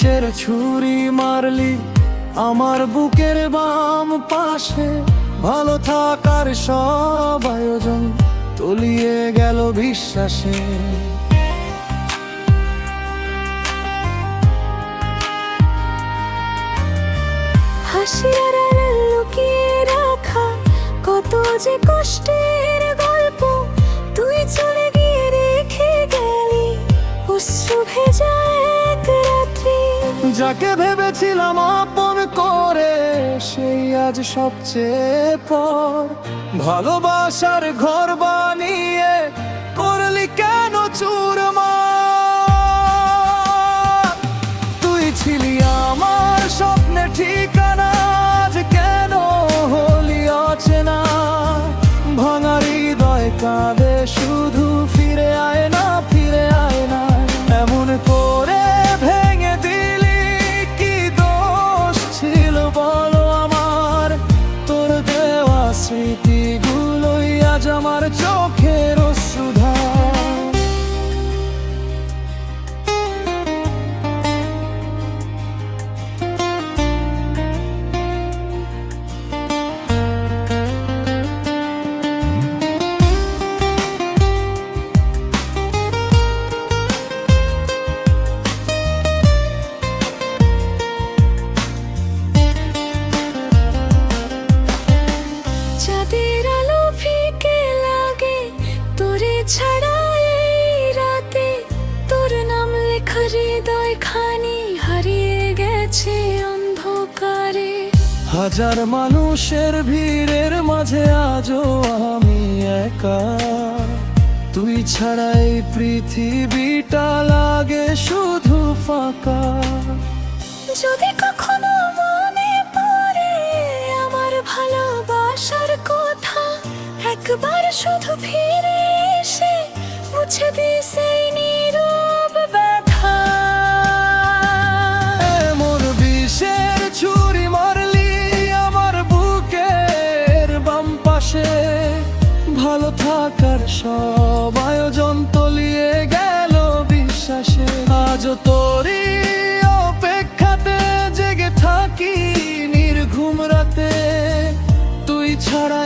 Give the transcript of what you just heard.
কিসের ছুরি মারলি আমার বুকের বাম পাশে? ভালো থাকার সব আয়োজন তলিয়ে গেল বিশ্বাসে। হাসির আড়ালে লুকিয়ে রাখা কত যে কষ্টের গল্প তুই চলে গিয়ে রেখে গেলি অশ্রু ভেজা এক রাত্রি। যাকে ভেবেছিলাম আপন করে সেই আজ সবচেয়ে পর। ভালোবাসার ঘর বানিয়ে করলি কেন চুরমার? তুই ছিলি আমার স্বপ্নে ঠিকানা, আজ কেন হলি অচেনা? ভাঙা হৃদয় কাঁদে শুধু ফিরে আয় না, ফিরে আয় না। এমন করে ভেঙে দিলি, কি দোষ ছিল বলো আমার? তোর দেওয়া স্মৃতিগুলোই আজ আমার চোখের অশ্রুধার। চাঁদের আলো ফিকে লাগে তোরে ছাড়া এই রাতে। তোর নাম লেখা হৃদয় খানি হারিয়ে গেছে অন্ধকারে। হাজার মানুষের ভিড়ের মাঝে আজও আমি একা। তুই ছাড়া এই পৃথিবীটা লাগে শুধু ফাঁকা। যদি কখনো মনে পড়ে আমার ভালোবাসার কথা, একবার শুধু ফিরে এসে মুছে দিস এই নীরব ব্যথা। মোর বিষের ছুরি মারলি আমার বুকের বাম পাশে। ভালো থাকার সব আয়োজন তলিয়ে গেল বিশ্বাসে। আজও তোরই অপেক্ষাতে জেগে থাকি নির্ঘুম রাতে। তুই ছাড়া